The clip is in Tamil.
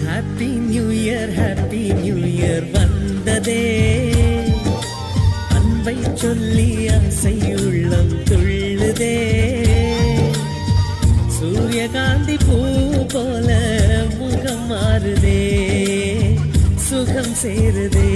ஹாப்பி நியூ இயர் வந்ததே, அன்பை சொல்லி ஆசை உள்ளம் துள்ளுதே. சூரியகாந்தி பூ போல முகம் மாறுதே, சுகம் சேருதே.